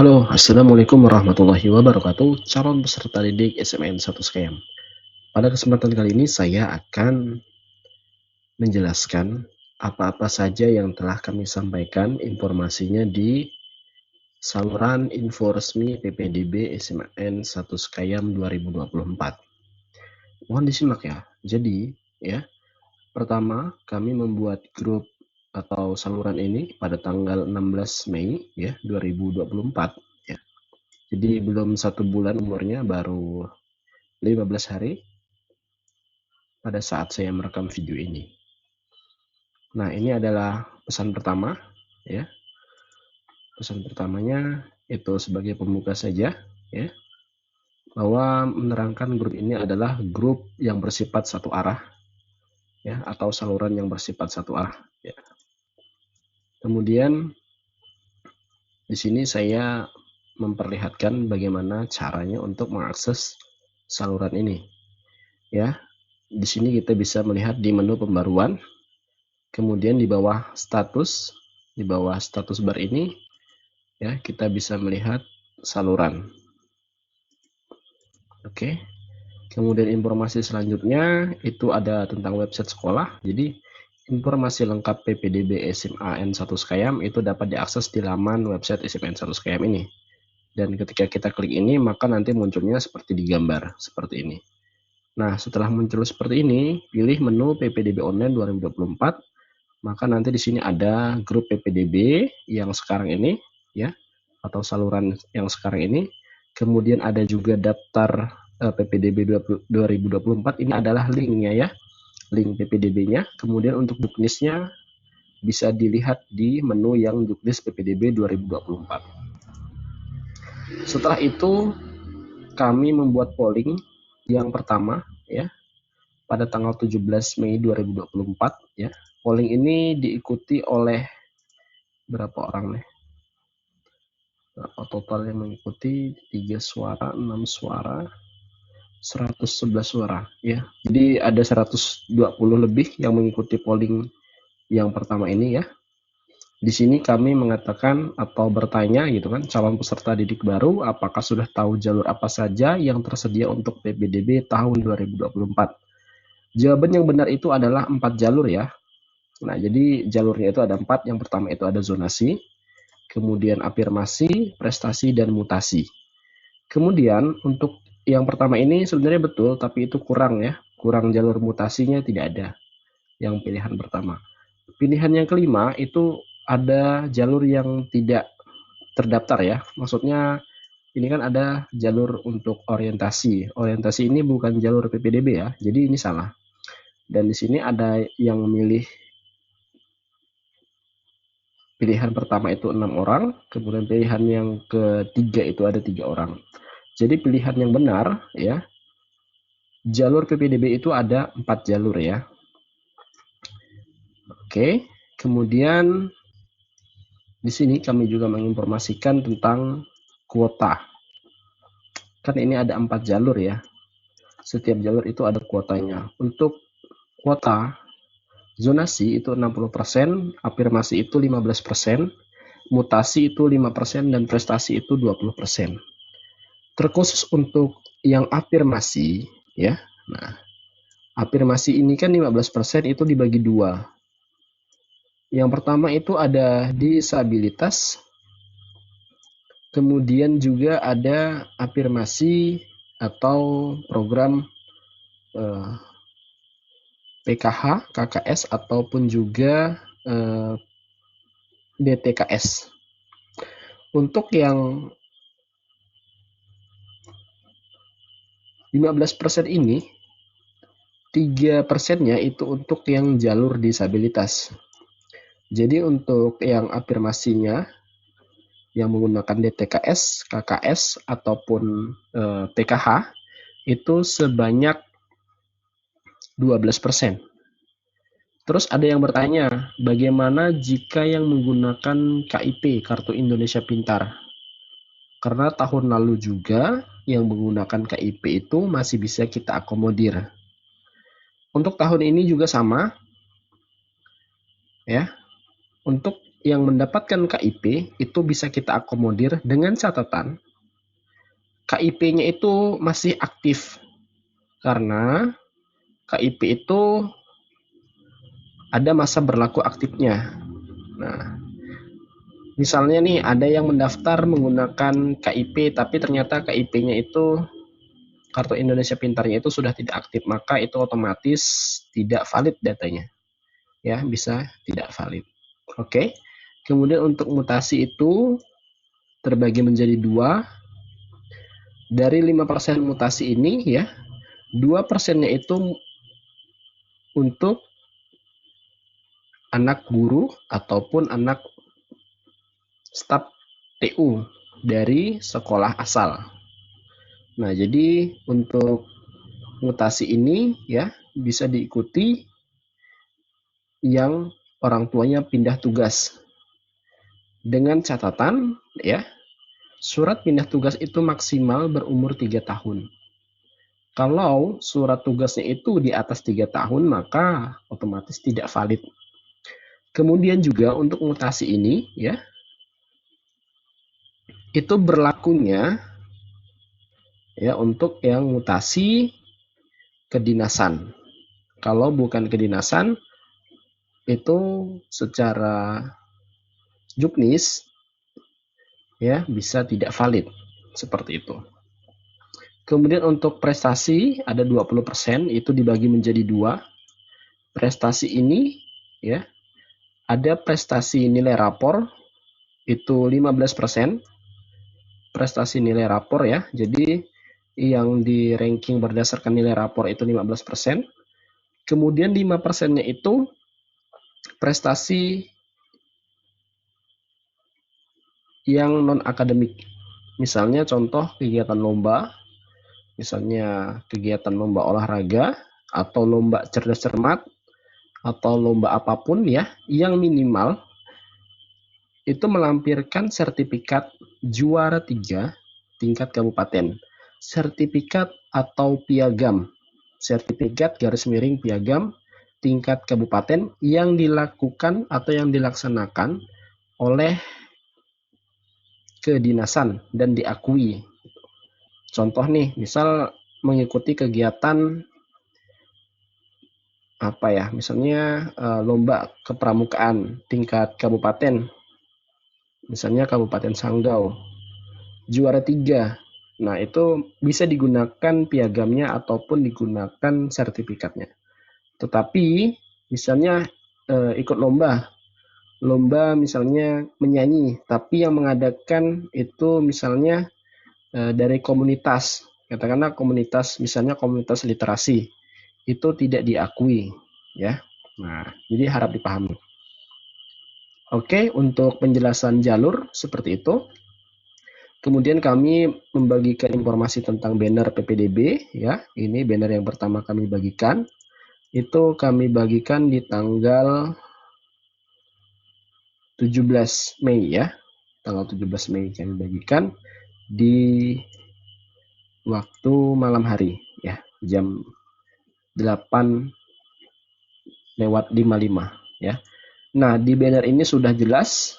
Halo, Assalamualaikum warahmatullahi wabarakatuh. Calon peserta didik SMN 1 SKM. Pada kesempatan kali ini saya akan menjelaskan apa-apa saja yang telah kami sampaikan informasinya di saluran info resmi PPDB SMN 1 SKM 2024. Mohon disimak ya. Jadi, ya, pertama kami membuat grup atau saluran ini pada tanggal 16 Mei ya 2024 ya. Jadi belum 1 bulan umurnya, baru 15 hari pada saat saya merekam video ini. Nah, ini adalah pesan pertama ya. Pesan pertamanya itu sebagai pembuka saja ya, bahwa menerangkan grup ini adalah grup yang bersifat satu arah ya, atau saluran yang bersifat satu arah ya. Kemudian di sini saya memperlihatkan bagaimana caranya untuk mengakses saluran ini ya. Di sini kita bisa melihat di menu pembaruan, kemudian di bawah status bar ini ya, kita bisa melihat saluran. Oke. Kemudian informasi selanjutnya itu ada tentang website sekolah. Jadi informasi lengkap PPDB SMAN 1 SKM itu dapat diakses di laman website SMAN 1 SKM ini. Dan ketika kita klik ini, maka nanti munculnya seperti di gambar seperti ini. Nah, setelah muncul seperti ini, pilih menu PPDB Online 2024. Maka nanti di sini ada grup PPDB yang sekarang ini ya, atau saluran yang sekarang ini. Kemudian ada juga daftar PPDB 2024. Ini adalah linknya ya, link PPDB-nya. Kemudian untuk juknisnya bisa dilihat di menu yang juknis PPDB 2024. Setelah itu kami membuat polling yang pertama ya, pada tanggal 17 Mei 2024 ya. Polling ini diikuti oleh berapa orang nih? Total yang mengikuti 3 suara, 6 suara, 111 suara ya. Jadi ada 120 lebih yang mengikuti polling yang pertama ini ya. Di sini kami mengatakan atau bertanya gitu kan, calon peserta didik baru apakah sudah tahu jalur apa saja yang tersedia untuk PPDB tahun 2024. Jawaban yang benar itu adalah 4 jalur ya. Nah, jadi jalurnya itu ada 4. Yang pertama itu ada zonasi, kemudian afirmasi, prestasi, dan mutasi. Kemudian untuk yang pertama ini sebenarnya betul, tapi itu kurang ya. Kurang jalur mutasinya tidak ada. Yang pilihan pertama. Pilihan yang kelima itu ada jalur yang tidak terdaftar ya. Maksudnya ini kan ada jalur untuk orientasi. Orientasi ini bukan jalur PPDB ya. Jadi ini salah. Dan di sini ada yang memilih pilihan pertama itu 6 orang, kemudian pilihan yang ketiga itu ada 3 orang. Jadi pilihan yang benar ya, jalur PPDB itu ada 4 jalur ya. Oke, kemudian di sini kami juga menginformasikan tentang kuota. Kan ini ada 4 jalur ya. Setiap jalur itu ada kuotanya. Untuk kuota zonasi itu 60%, afirmasi itu 15%, mutasi itu 5%, dan prestasi itu 20%. Terkhusus untuk yang afirmasi ya. Nah, afirmasi ini kan 15% itu dibagi 2. Yang pertama itu ada disabilitas, kemudian juga ada afirmasi atau program PKH, KKS, ataupun juga DTKS. Untuk yang 15% ini, 3%-nya itu untuk yang jalur disabilitas. Jadi untuk yang afirmasinya yang menggunakan DTKS, KKS, ataupun PKH itu sebanyak 12%. Terus ada yang bertanya, bagaimana jika yang menggunakan KIP, Kartu Indonesia Pintar? Karena tahun lalu juga yang menggunakan KIP itu masih bisa kita akomodir. Untuk tahun ini juga sama ya. Untuk yang mendapatkan KIP itu bisa kita akomodir dengan catatan KIP-nya itu masih aktif, karena KIP itu ada masa berlaku aktifnya. Nah, misalnya nih ada yang mendaftar menggunakan KIP tapi ternyata KIP-nya itu kartu Indonesia Pintarnya itu sudah tidak aktif, maka itu otomatis tidak valid datanya. Ya, bisa tidak valid. Oke. Kemudian untuk mutasi itu terbagi menjadi 2. Dari 5% mutasi ini ya, 2%-nya itu untuk anak guru ataupun anak staf TU dari sekolah asal. Nah, jadi untuk mutasi ini ya bisa diikuti yang orang tuanya pindah tugas. Dengan catatan ya, surat pindah tugas itu maksimal berumur 3 tahun. Kalau surat tugasnya itu di atas 3 tahun, maka otomatis tidak valid. Kemudian juga untuk mutasi ini ya, itu berlakunya ya untuk yang mutasi kedinasan. Kalau bukan kedinasan, itu secara juknis ya bisa tidak valid seperti itu. Kemudian untuk prestasi ada 20%, itu dibagi menjadi 2. Prestasi ini ya, ada prestasi nilai rapor itu 15%. Prestasi nilai rapor ya. Jadi yang di ranking berdasarkan nilai rapor itu 15%. Kemudian 5%-nya itu prestasi yang non akademik. Misalnya contoh kegiatan lomba, misalnya kegiatan lomba olahraga atau lomba cerdas cermat atau lomba apapun ya, yang minimal itu melampirkan sertifikat juara 3 tingkat kabupaten, sertifikat atau piagam, sertifikat garis miring piagam tingkat kabupaten yang dilakukan atau yang dilaksanakan oleh kedinasan dan diakui. Contoh nih, misal mengikuti kegiatan apa ya, misalnya lomba kepramukaan tingkat kabupaten, misalnya Kabupaten Sanggau, juara 3. Nah, itu bisa digunakan piagamnya ataupun digunakan sertifikatnya. Tetapi misalnya ikut lomba misalnya menyanyi, tapi yang mengadakan itu misalnya dari komunitas, katakanlah komunitas, misalnya komunitas literasi, itu tidak diakui ya. Nah, jadi harap dipahami. Oke, untuk penjelasan jalur seperti itu. Kemudian kami membagikan informasi tentang banner PPDB ya. Ini banner yang pertama kami bagikan. Itu kami bagikan di tanggal 17 Mei ya. Tanggal 17 Mei kami bagikan di waktu malam hari ya, jam 8:55 ya. Nah, di banner ini sudah jelas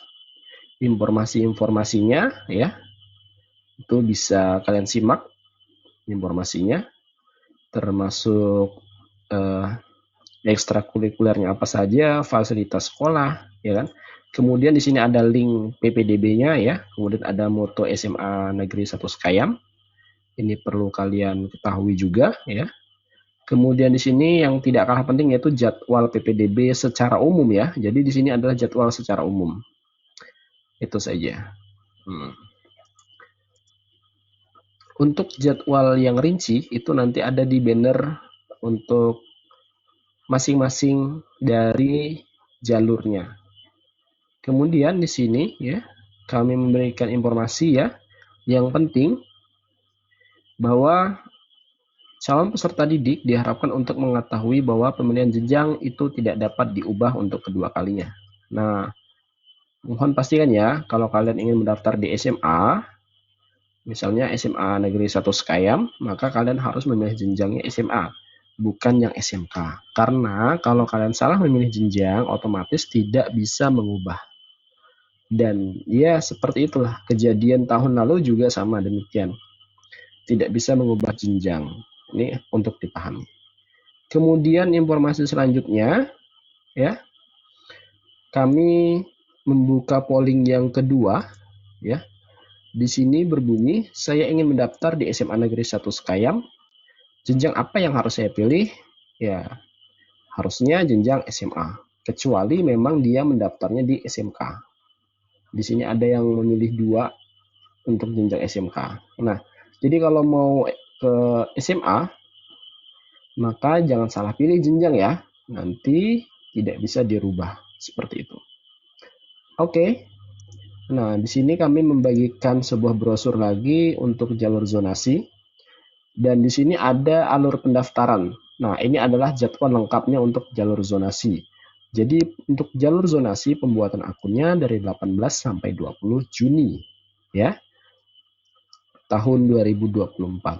informasi-informasinya ya. Itu bisa kalian simak informasinya, termasuk ekstrakurikulernya apa saja, fasilitas sekolah, ya kan. Kemudian di sini ada link PPDB-nya ya, kemudian ada moto SMA Negeri 1 Sekayam. Ini perlu kalian ketahui juga ya. Kemudian di sini yang tidak kalah penting yaitu jadwal PPDB secara umum ya. Jadi di sini adalah jadwal secara umum. Itu saja. Untuk jadwal yang rinci itu nanti ada di banner untuk masing-masing dari jalurnya. Kemudian di sini ya, kami memberikan informasi ya, yang penting bahwa calon peserta didik diharapkan untuk mengetahui bahwa pemilihan jenjang itu tidak dapat diubah untuk kedua kalinya. Nah, mohon pastikan ya, kalau kalian ingin mendaftar di SMA, misalnya SMA Negeri 1 Sekayam, maka kalian harus memilih jenjangnya SMA, bukan yang SMK. Karena kalau kalian salah memilih jenjang, otomatis tidak bisa mengubah. Dan ya seperti itulah, kejadian tahun lalu juga sama demikian. Tidak bisa mengubah jenjang. Ini untuk dipahami. Kemudian informasi selanjutnya, ya, kami membuka polling yang kedua, ya. Di sini berbunyi, saya ingin mendaftar di SMA Negeri 1 Sekayam. Jenjang apa yang harus saya pilih? Ya, harusnya jenjang SMA. Kecuali memang dia mendaftarnya di SMK. Di sini ada yang memilih 2 untuk jenjang SMK. Nah, jadi kalau mau ke SMA, maka jangan salah pilih jenjang ya. Nanti tidak bisa dirubah seperti itu. Oke. Nah, di sini kami membagikan sebuah brosur lagi untuk jalur zonasi. Dan di sini ada alur pendaftaran. Nah, ini adalah jadwal lengkapnya untuk jalur zonasi. Jadi, untuk jalur zonasi pembuatan akunnya dari 18 sampai 20 Juni ya, tahun 2024.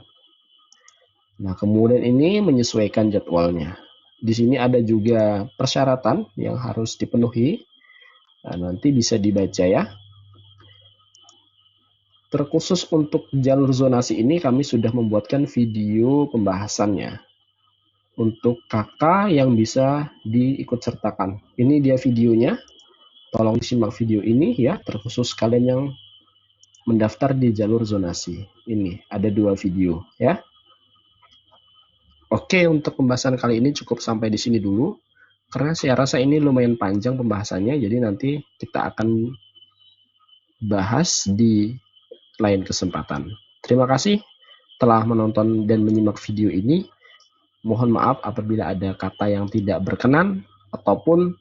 Nah, kemudian ini menyesuaikan jadwalnya. Di sini ada juga persyaratan yang harus dipenuhi. Nah, nanti bisa dibaca ya. Terkhusus untuk jalur zonasi ini kami sudah membuatkan video pembahasannya untuk kakak yang bisa diikut sertakan. Ini dia videonya. Tolong disimak video ini ya, terkhusus kalian yang mendaftar di jalur zonasi. Ini ada 2 video ya. Oke, untuk pembahasan kali ini cukup sampai di sini dulu. Karena saya rasa ini lumayan panjang pembahasannya, jadi nanti kita akan bahas di lain kesempatan. Terima kasih telah menonton dan menyimak video ini. Mohon maaf apabila ada kata yang tidak berkenan ataupun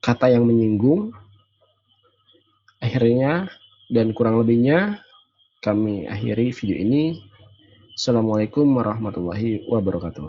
kata yang menyinggung. Akhirnya dan kurang lebihnya kami akhiri video ini. Assalamualaikum warahmatullahi wabarakatuh.